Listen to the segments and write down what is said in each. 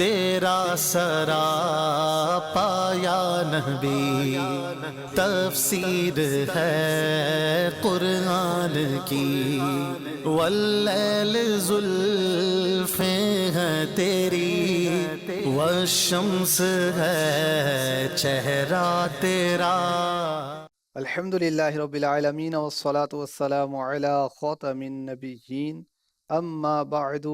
تیرا سراپا یا نبی تفسیر ہے قرآن کی، واللیل زلفیں ہیں تیری، والشمس ہے چہرہ تیرا۔ الحمدللہ رب العالمین والصلاة والسلام علی خاتم النبیین، اما بعد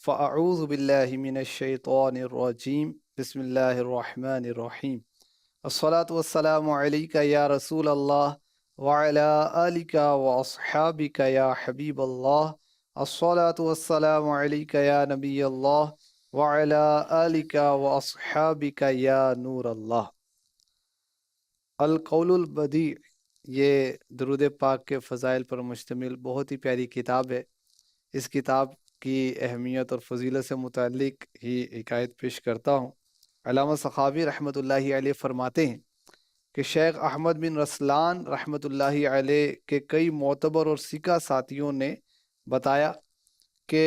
فاعوذ باللہ من الشیطان الرجیم، بسم اللہ الرحمن الرحیم۔ الصلاة والسلام علیک یا رسول اللہ وعلی آلک واصحابک یا حبیب اللہ۔ الصلاة والسلام علیک یا نبی اللہ وعلی آلک واصحابک یا نور اللہ۔ القول البدیع یہ درود پاک کے فضائل پر مشتمل بہت ہی پیاری کتاب ہے۔ اس کتاب کی اہمیت اور فضیلت سے متعلق ہی حکایت پیش کرتا ہوں۔ علامہ سخاوی رحمۃ اللہ علیہ فرماتے ہیں کہ شیخ احمد بن رسلان رحمۃ اللہ علیہ کے کئی معتبر اور ثقہ ساتھیوں نے بتایا کہ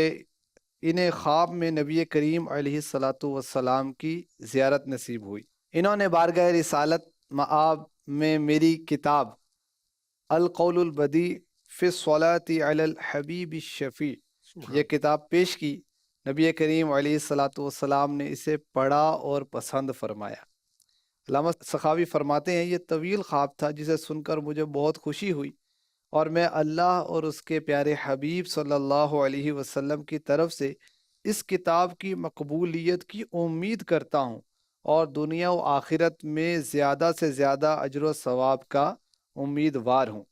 انہیں خواب میں نبی کریم علیہ الصلاۃ والسلام کی زیارت نصیب ہوئی۔ انہوں نے بارگاہ رسالت مآب میں میری کتاب القول البدیع فی الصلاۃ علی الحبیب الشفیع یہ کتاب پیش کی۔ نبی کریم علیہ الصلاۃ والسلام نے اسے پڑھا اور پسند فرمایا۔ علامہ سخاوی فرماتے ہیں یہ طویل خواب تھا جسے سن کر مجھے بہت خوشی ہوئی، اور میں اللہ اور اس کے پیارے حبیب صلی اللہ علیہ وسلم کی طرف سے اس کتاب کی مقبولیت کی امید کرتا ہوں، اور دنیا و آخرت میں زیادہ سے زیادہ اجر و ثواب کا امیدوار ہوں۔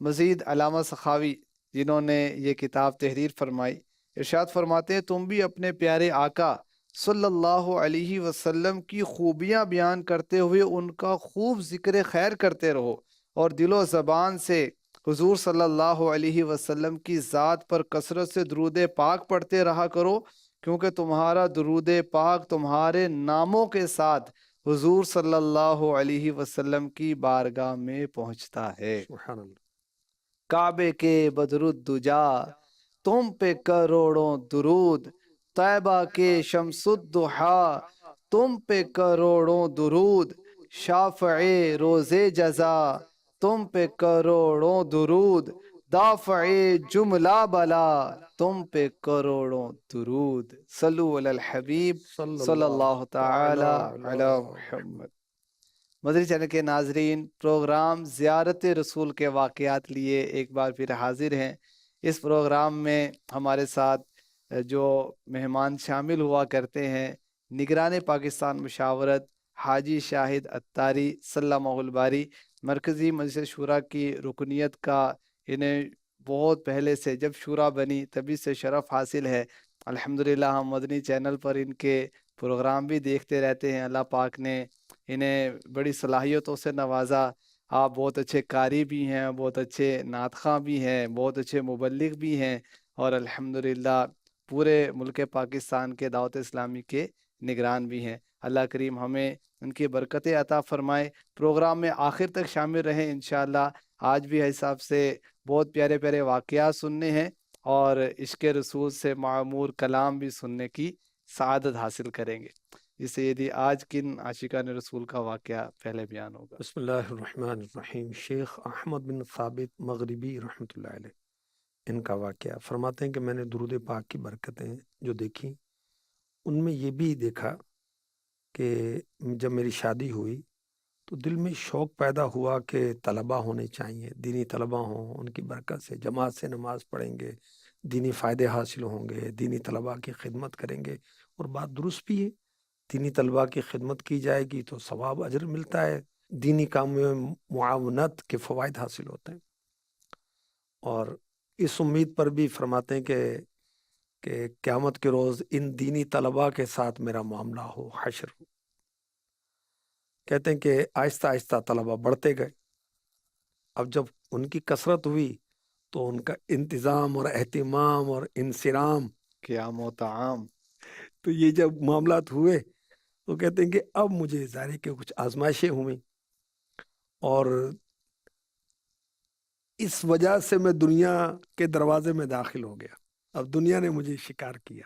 مزید علامہ سخاوی جنہوں نے یہ کتاب تحریر فرمائی ارشاد فرماتے ہیں تم بھی اپنے پیارے آقا صلی اللہ علیہ وسلم کی خوبیاں بیان کرتے ہوئے ان کا خوب ذکر خیر کرتے رہو، اور دل و زبان سے حضور صلی اللہ علیہ وسلم کی ذات پر کثرت سے درود پاک پڑھتے رہا کرو، کیونکہ تمہارا درود پاک تمہارے ناموں کے ساتھ حضور صلی اللہ علیہ وسلم کی بارگاہ میں پہنچتا ہے۔ سبحان اللہ۔ کعبے کے بدر الدجا تم پہ کروڑوں درود، طیبہ کے شمس الضحا تم پہ کروڑوں درود، شافع روز جزا تم پہ کروڑوں درود، دافع جملہ بلا تم پہ کروڑوں درود۔ صلو علی الحبیب صلی اللہ تعالی علی محمد۔ مدری چینل کے ناظرین، پروگرام زیارت رسول کے واقعات لیے ایک بار پھر حاضر ہیں۔ اس پروگرام میں ہمارے ساتھ جو مہمان شامل ہوا کرتے ہیں، نگران پاکستان مشاورت حاجی شاہد اتاری سلمہ الباری، مرکزی مجلس شورا کی رکنیت کا انہیں بہت پہلے سے جب شورا بنی تبھی سے شرف حاصل ہے۔ الحمدللہ ہم مدنی چینل پر ان کے پروگرام بھی دیکھتے رہتے ہیں۔ اللہ پاک نے انہیں بڑی صلاحیتوں سے نوازا۔ آپ بہت اچھے قاری بھی ہیں، بہت اچھے نعت خواں بھی ہیں، بہت اچھے مبلغ بھی ہیں، اور الحمدللہ پورے ملک پاکستان کے دعوت اسلامی کے نگران بھی ہیں۔ اللہ کریم ہمیں ان کی برکتیں عطا فرمائے۔ پروگرام میں آخر تک شامل رہیں انشاءاللہ۔ آج بھی حساب سے بہت پیارے پیارے واقعات سننے ہیں، اور عشق رسول سے معمور کلام بھی سننے کی سعادت حاصل کریں گے۔ جی سیدی، آج کن عاشقان رسول کا واقعہ پہلے بیان ہوگا؟ بسم اللہ الرحمن الرحیم۔ شیخ احمد بن ثابت مغربی رحمۃ اللہ علیہ، ان کا واقعہ فرماتے ہیں کہ میں نے درود پاک کی برکتیں جو دیکھی، ان میں یہ بھی دیکھا کہ جب میری شادی ہوئی تو دل میں شوق پیدا ہوا کہ طلبہ ہونے چاہیے، دینی طلبہ ہوں، ان کی برکت سے جماعت سے نماز پڑھیں گے، دینی فائدے حاصل ہوں گے، دینی طلبہ کی خدمت کریں گے۔ اور بات درست بھی ہے، دینی طلبہ کی خدمت کی جائے گی تو ثواب اجر ملتا ہے، دینی کام میں معاونت کے فوائد حاصل ہوتے ہیں۔ اور اس امید پر بھی فرماتے ہیں کہ قیامت کے روز ان دینی طلبہ کے ساتھ میرا معاملہ ہو، حشر ہو۔ کہتے ہیں کہ آہستہ آہستہ طلبہ بڑھتے گئے۔ اب جب ان کی کثرت ہوئی تو ان کا انتظام اور اہتمام اور انصرام، قیام و طعام، تو یہ جب معاملات ہوئے تو کہتے ہیں کہ اب مجھے ظاہر ہے کہ کچھ آزمائشیں ہوئیں، اور اس وجہ سے میں دنیا کے دروازے میں داخل ہو گیا۔ اب دنیا نے مجھے شکار کیا،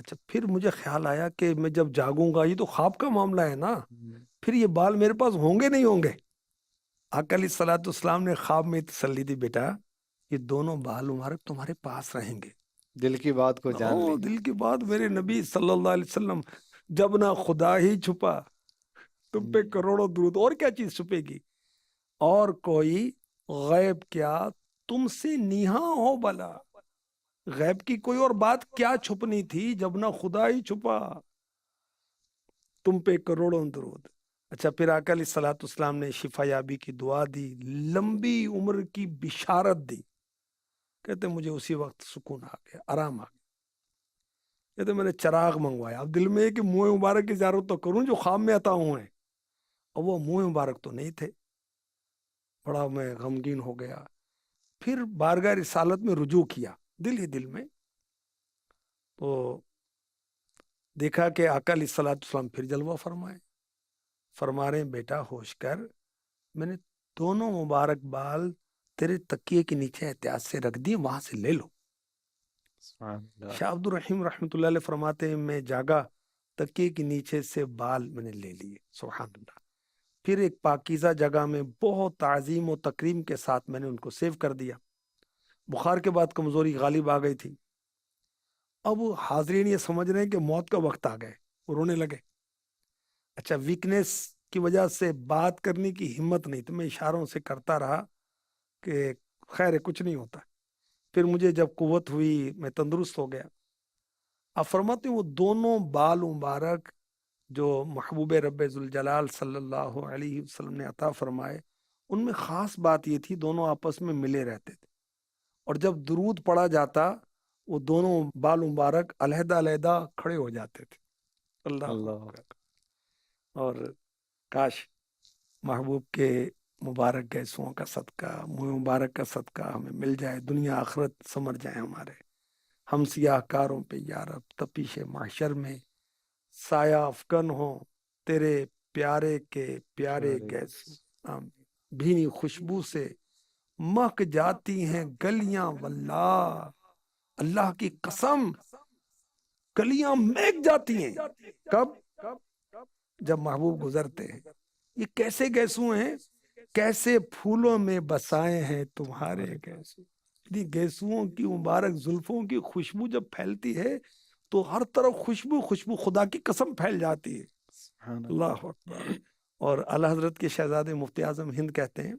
اچھا پھر مجھے خیال آیا کہ میں جب جاگوں گا، یہ تو خواب کا معاملہ ہے نا، پھر یہ بال میرے پاس ہوں گے نہیں ہوں گے؟ آقا علیہ الصلوۃ والسلام نے خواب میں تسلی دی، بیٹا یہ دونوں بال مبارک تمہارے پاس رہیں گے۔ دل کی بات کو جان لی۔ دل کی بات میرے نبی صلی اللہ علیہ وسلم، جب نہ خدا ہی چھپا تم پہ کروڑوں درود، اور کیا چیز چھپے گی؟ اور کوئی غیب کیا تم سے نیہاں ہو بلا، غیب کی کوئی اور بات کیا چھپنی تھی جب نہ خدا ہی چھپا تم پہ کروڑوں درود۔ اچھا پھر آقا علیہ الصلوۃ والسلام نے شفا یابی کی دعا دی، لمبی عمر کی بشارت دی۔ کہتے مجھے اسی وقت سکون آ گیا، آرام آ گیا۔ کہتے میں نے چراغ منگوایا، اب دل میں ہے کہ منہ مبارک کی زیارت تو کروں جو خواب میں عطا ہوئے ہیں، اور وہ منہ مبارک تو نہیں تھے۔ بڑا میں غمگین ہو گیا۔ پھر بارگاہ رسالت میں رجوع کیا دل ہی دل میں، تو دیکھا کہ آقا علیہ الصلوۃ والسلام پھر جلوہ فرما رہے ہیں، بیٹا ہوش کر، میں نے دونوں مبارک بال تیرے تکیے کے نیچے احتیاط سے رکھ دیے، وہاں سے لے لو۔ شاہ عبد الرحیم رحمۃ اللہ علیہ فرماتے ہیں میں جاگا، تکیے کے نیچے سے بال میں نے لے لیے، سبحان اللہ۔ پھر ایک پاکیزہ جگہ میں بہت تعظیم و تکریم کے ساتھ میں نے ان کو سیو کر دیا۔ بخار کے بعد کمزوری غالب آ گئی تھی، اب حاضرین یہ سمجھ رہے ہیں کہ موت کا وقت آ گئے، وہ رونے لگے۔ اچھا ویکنیس کی وجہ سے بات کرنے کی ہمت نہیں، تو میں اشاروں سے کرتا رہا کہ خیر کچھ نہیں ہوتا۔ پھر مجھے جب قوت ہوئی، میں تندرست ہو گیا۔ اب فرماتے ہیں وہ دونوں بال مبارک جو محبوب رب ذوالجلال صلی اللہ علیہ وسلم نے عطا فرمائے، ان میں خاص بات یہ تھی دونوں آپس میں ملے رہتے تھے، اور جب درود پڑھا جاتا وہ دونوں بال مبارک علیحدہ علیحدہ کھڑے ہو جاتے تھے۔ اللہ اکبر۔ اور کاش محبوب کے مبارک گیسوں کا صدقہ، منہ مبارک کا صدقہ ہمیں مل جائے، دنیا آخرت سمر جائے ہمارے۔ ہم سیاہ کاروں پہ یا رب تپیش محشر میں سایہ افکن ہوں تیرے پیارے کے پیارے گیسوں، آمین۔ بھینی خوشبو سے مہک جاتی ہیں گلیاں، واللہ اللہ کی قسم گلیاں مہک جاتی ہیں۔ کب؟ جب محبوب گزرتے ہیں۔ یہ کیسے گیسو ہیں؟ کیسے پھولوں میں بسائے ہیں تمہارے گیسو۔ گیسوؤں کی مبارک زلفوں کی خوشبو جب پھیلتی ہے تو ہر طرف خوشبو خدا کی قسم پھیل جاتی ہے۔ اللہ اکبر۔ اور اعلی حضرت کے شہزادے مفتی اعظم ہند کہتے ہیں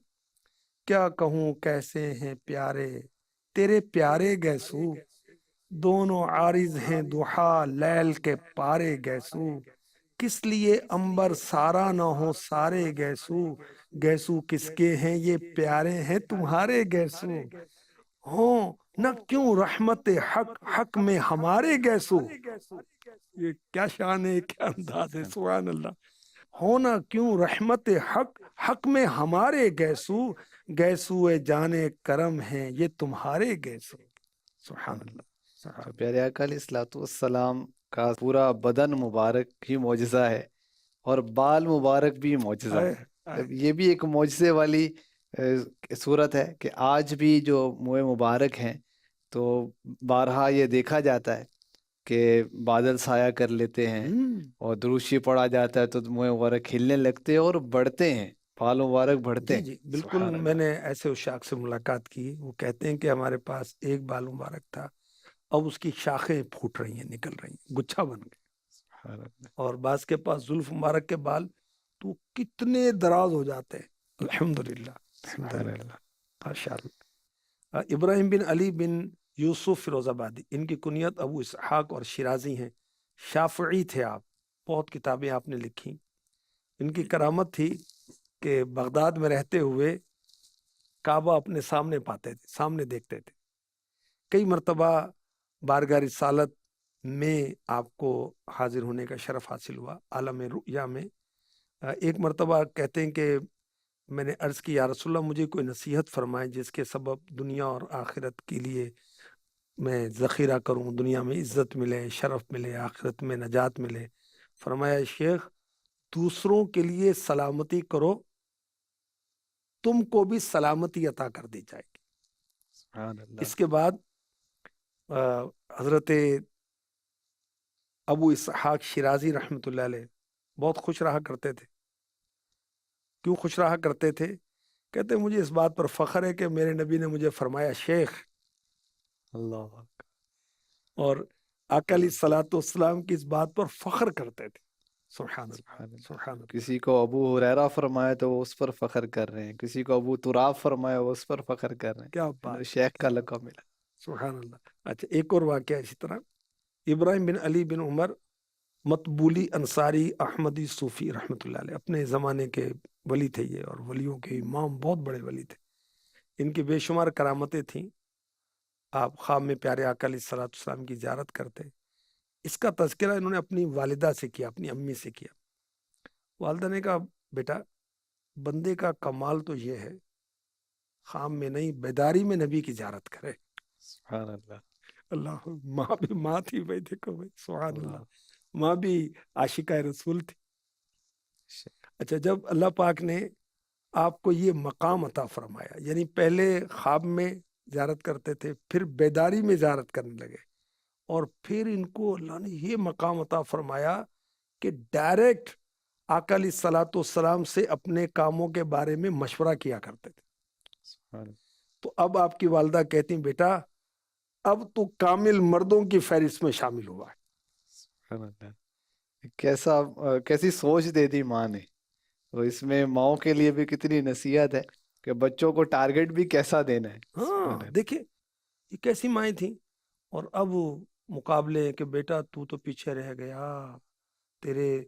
کیا کہوں کیسے ہیں پیارے تیرے پیارے گیسو، دونوں عارض ہیں دوحا لیل کے پارے گیسو، کس لیے انبر سارا نہ ہو سارے گیسو، گیسو کس کے ہیں یہ پیارے ہیں تمہارے گیسو، ہوں نہ کیوں رحمت حق میں ہمارے گیسو۔ یہ کیا شان ہے، کیا انداز ہے، سبحان اللہ۔ ہونا کیوں رحمت حق میں ہمارے گیسو، گیسو جانے کرم ہیں یہ تمہارے گیسو، سبحان اللہ۔ پیارے آقا علیہ الصلوۃ والسلام کا پورا بدن مبارک ہی معجزہ ہے، اور بال مبارک بھی معجزہ ہے۔ یہ بھی ایک معجزے والی صورت ہے کہ آج بھی جو منہ مبارک ہیں تو بارہا یہ دیکھا جاتا ہے کہ بادل سایہ کر لیتے ہیں اور دروشی پڑھا جاتا ہے تو منہ مبارک کھلنے لگتے ہیں اور بڑھتے ہیں، بال مبارک بڑھتے ہیں۔ جی بالکل، میں نے ایسے اشاق سے ملاقات کی، وہ کہتے ہیں کہ ہمارے پاس ایک بال مبارک تھا، اب اس کی شاخیں پھوٹ رہی ہیں، نکل رہی ہیں، گچھا بن گئے۔ اور بعض کے پاس زلف مبارک کے بال تو کتنے دراز ہو جاتے ہیں۔ الحمدللہ ماشاء اللہ۔ ابراہیم بن علی بن یوسف فیروز آبادی، ان کی کنیت ابو اسحاق اور شیرازی ہیں، شافعی تھے آپ، بہت کتابیں آپ نے لکھی۔ ان کی کرامت تھی کہ بغداد میں رہتے ہوئے کعبہ اپنے سامنے پاتے تھے، سامنے دیکھتے تھے۔ کئی مرتبہ بارگاہ رسالت میں آپ کو حاضر ہونے کا شرف حاصل ہوا، عالم رؤیا میں۔ ایک مرتبہ کہتے ہیں کہ میں نے عرض کی یا رسول اللہ مجھے کوئی نصیحت فرمائے جس کے سبب دنیا اور آخرت کے لیے میں ذخیرہ کروں، دنیا میں عزت ملے، شرف ملے، آخرت میں نجات ملے۔ فرمایا شیخ دوسروں کے لیے سلامتی کرو، تم کو بھی سلامتی عطا کر دی جائے گی۔ اس کے بعد حضرت ابو اسحاق شیرازی رحمۃ اللہ علیہ بہت خوش رہا کرتے تھے. کیوں خوش رہا کرتے تھے؟ کہتے مجھے اس بات پر فخر ہے کہ میرے نبی نے مجھے فرمایا شیخ. اللہ اور آقا علیہ الصلوۃ والسلام کی اس بات پر فخر کرتے تھے. سبحان اللہ سبحان اللہ. سبحان اللہ. کسی کو ابو ہریرہ فرمایا تو وہ اس پر فخر کر رہے ہیں، کسی کو ابو تراب فرمایا وہ اس پر فخر کر رہے ہیں. کیا انہیں بات شیخ کیا کا بات. لقب ملا. سبحان اللہ. اچھا ایک اور واقعہ اسی طرح ابراہیم بن علی بن عمر مطبولی انصاری احمدی صوفی رحمۃ اللہ علیہ اپنے زمانے کے ولی تھے یہ، اور ولیوں کے امام بہت بڑے ولی تھے. ان کی بے شمار کرامتیں تھیں. آپ خواب میں پیارے آقا علیہ الصلوۃ والسلام کی زیارت کرتے. اس کا تذکرہ انہوں نے اپنی والدہ سے کیا، اپنی امی سے کیا. والدہ نے کہا بیٹا بندے کا کمال تو یہ ہے خواب میں نہیں بیداری میں نبی کی زیارت کرے. سبحان اللہ. اللہ. ماں بھی ماں تھی بھائی، دیکھو بھائی سبحان اللہ. اللہ. ماں بھی عاشقہ رسول تھی. اچھا جب اللہ پاک نے آپ کو یہ مقام عطا فرمایا، یعنی پہلے خواب میں زیارت کرتے تھے، پھر بیداری میں زیارت کرنے لگے، اور پھر ان کو اللہ نے یہ مقام عطا فرمایا کہ ڈائریکٹ آقا علیہ الصلوۃ والسلام سے اپنے کاموں کے بارے میں مشورہ کیا کرتے تھے. سبحان اللہ. تو اب آپ کی والدہ کہتی ہیں بیٹا اب تو کامل مردوں کی فہرست میں شامل ہوا ہے. سبحان اللہ. کیسی سوچ دے دی ماں نے. اور اس میں ماؤں کے لیے بھی کتنی نصیحت ہے کہ بچوں کو ٹارگٹ بھی کیسا دینا ہے. ہاں دیکھیں یہ کیسی مائیں تھیں. اور اب مقابلے کہ بیٹا تو پیچھے رہ گیا، تیرے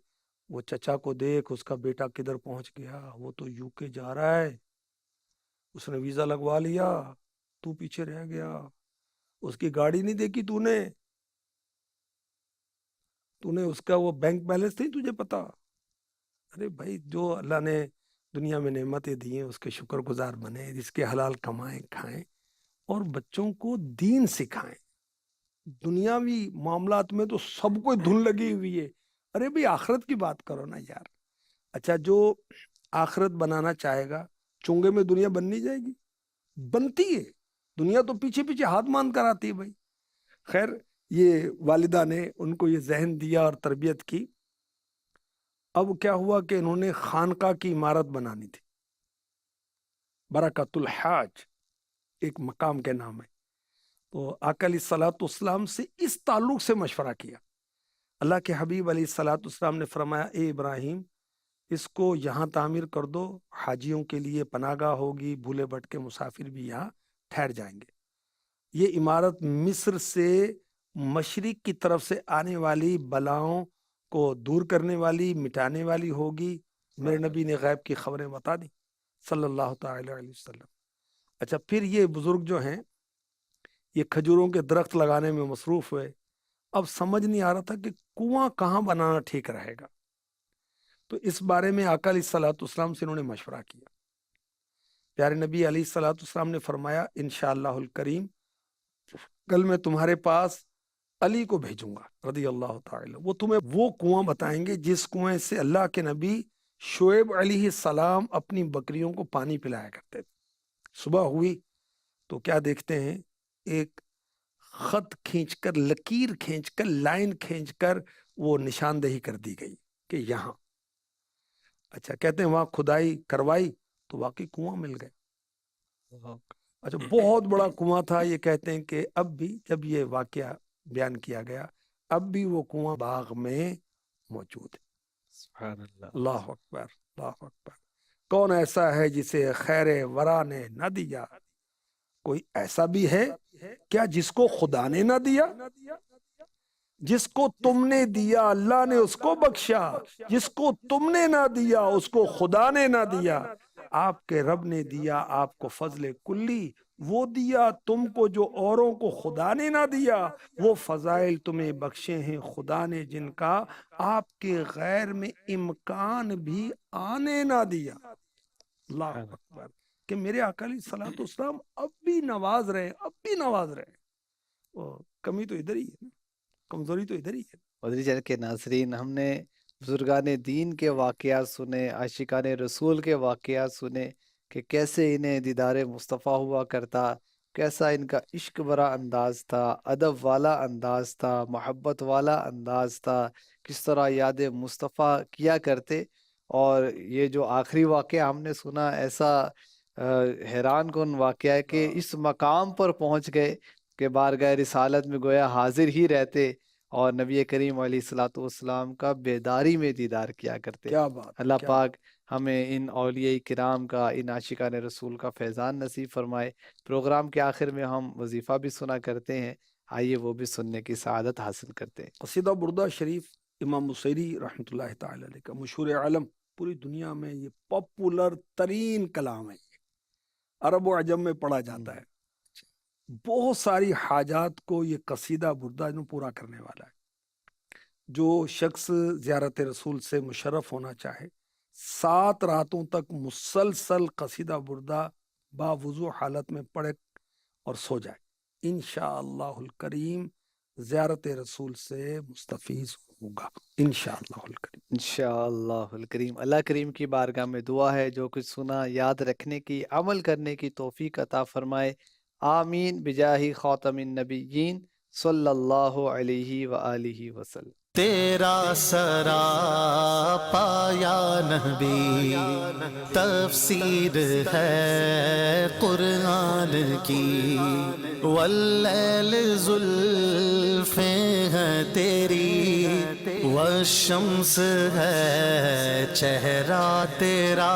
وہ چچا کو دیکھ اس کا بیٹا کدھر پہنچ گیا، وہ تو یو کے جا رہا ہے، اس نے ویزا لگوا لیا، تو پیچھے رہ گیا. اس کی گاڑی نہیں دیکھی تو نے اس کا وہ بینک بیلنس نہیں تجھے پتا. ارے بھائی جو اللہ نے دنیا میں نعمتیں دی ہیں اس کے شکر گزار بنے، جس کے حلال کمائیں کھائیں، اور بچوں کو دین سکھائیں. دنیاوی معاملات میں تو سب کو دھن لگی ہوئی ہے. ارے بھائی آخرت کی بات کرو نا یار. اچھا جو آخرت بنانا چاہے گا چونگے میں دنیا بن نہیں جائے گی؟ بنتی ہے. دنیا تو پیچھے پیچھے ہاتھ مان کر آتی ہے بھائی. خیر یہ والدہ نے ان کو یہ ذہن دیا اور تربیت کی. اب کیا ہوا کہ انہوں نے خانقاہ کی عمارت بنانی تھی، برکت الحاج ایک مقام کے نام ہے. تو آقا علیہ الصلوۃ والسلام سے اس تعلق سے مشورہ کیا. اللہ کے حبیب علیہ الصلوۃ والسلام نے فرمایا اے ابراہیم اس کو یہاں تعمیر کر دو، حاجیوں کے لیے پناہ گاہ ہوگی، بھولے بھٹکے مسافر بھی یہاں ٹھہر جائیں گے. یہ عمارت مصر سے مشرق کی طرف سے آنے والی بلاؤں کو دور کرنے والی، مٹانے والی ہوگی. میرے نبی نے غیب کی خبریں بتا دی صلی اللہ تعالی علیہ وسلم. اچھا پھر یہ بزرگ جو ہیں یہ کھجوروں کے درخت لگانے میں مصروف ہوئے. اب سمجھ نہیں آ رہا تھا کہ کنواں کہاں بنانا ٹھیک رہے گا. تو اس بارے میں آقا علیہ الصلوۃ والسلام سے انہوں نے مشورہ کیا. پیارے نبی علیہ الصلوۃ والسلام نے فرمایا انشاءاللہ الکریم کل میں تمہارے پاس علی کو بھیجوں گا رضی اللہ تعالی. وہ تمہیں وہ کنواں بتائیں گے جس کنویں سے اللہ کے نبی شعیب علیہ السلام اپنی بکریوں کو پانی پلایا کرتے تھے. صبح ہوئی تو کیا دیکھتے ہیں ایک خط کھینچ کر، لکیر کھینچ کر، لائن کھینچ کر وہ نشاندہی کر دی گئی کہ یہاں. اچھا کہتے ہیں وہاں کھدائی کروائی تو واقعی کنواں مل گئے. اچھا بہت بڑا کنواں تھا. یہ کہتے ہیں کہ اب بھی جب یہ واقعہ بیان کیا گیا اب بھی وہ کنواں باغ میں موجود ہے. سبحان اللہ. اللہ اکبر اللہ اکبر. کون ایسا ہے جسے خیر ورا نے نہ دیا؟ کوئی ایسا بھی ہے کیا جس کو خدا نے نہ دیا؟ جس کو تم نے دیا اللہ نے اس کو بخشا، جس کو تم نے نہ دیا اس کو خدا نے نہ دیا. آپ کے رب نے دیا آپ کو فضل کلی، وہ دیا تم کو جو اوروں کو خدا نے نہ دیا. وہ فضائل تمہیں بخشے ہیں خدا نے جن کا آپ کے غیر میں امکان بھی آنے نہ دیا. اللہ اکبر. کہ میرے آقا علیہ الصلوۃ والسلام اب بھی نواز رہے، اب بھی نواز رہے. کمی تو ادھر ہی ہے، کمزوری تو ادھر ہی ہے. مدنی چینل کے ناظرین، ہم نے بزرگان دین کے واقعات سنے، عاشقان رسول کے واقعات سنے کہ کیسے انہیں دیدار مصطفیٰ ہوا کرتا، کیسا ان کا عشق برا انداز تھا، ادب والا انداز تھا، محبت والا انداز تھا، کس طرح یاد مصطفیٰ کیا کرتے۔ اور یہ جو آخری واقعہ ہم نے سنا، ایسا حیران کن واقعہ ہے کہ اس مقام پر پہنچ گئے کہ بارگاہ رسالت میں گویا حاضر ہی رہتے اور نبی کریم علیہ الصلوۃ والسلام کا بیداری میں دیدار کیا کرتے۔ کیا بات، اللہ کیا پاک ہمیں ان اولیاء کرام کا، ان عاشقان رسول کا فیضان نصیب فرمائے۔ پروگرام کے آخر میں ہم وظیفہ بھی سنا کرتے ہیں، آئیے وہ بھی سننے کی سعادت حاصل کرتے ہیں۔ قصیدہ بردہ شریف امام بصیری رحمۃ اللہ تعالی علیہ کا مشہور عالم، پوری دنیا میں یہ پاپولر ترین کلام ہے، عرب و عجم میں پڑھا جاتا ہے۔ بہت ساری حاجات کو یہ قصیدہ بردہ پورا کرنے والا ہے۔ جو شخص زیارت رسول سے مشرف ہونا چاہے، 7 راتوں تک مسلسل قصیدہ بردہ باوضو حالت میں پڑھے اور سو جائے، انشاءاللہ الکریم زیارت رسول سے مستفیض ہوگا، انشاءاللہ الکریم۔ انشاءاللہ الکریم۔ اللہ کریم کی بارگاہ میں دعا ہے جو کچھ سنا یاد رکھنے کی، عمل کرنے کی توفیق عطا فرمائے، آمین بجاہ خاتم النبیین صلی اللہ علیہ وآلہ وسلم۔ تیرا سرا پایا نبی تفسیر ہے قرآن کی، واللیل زلفیں ہیں تیری، والشمس ہے چہرہ تیرا۔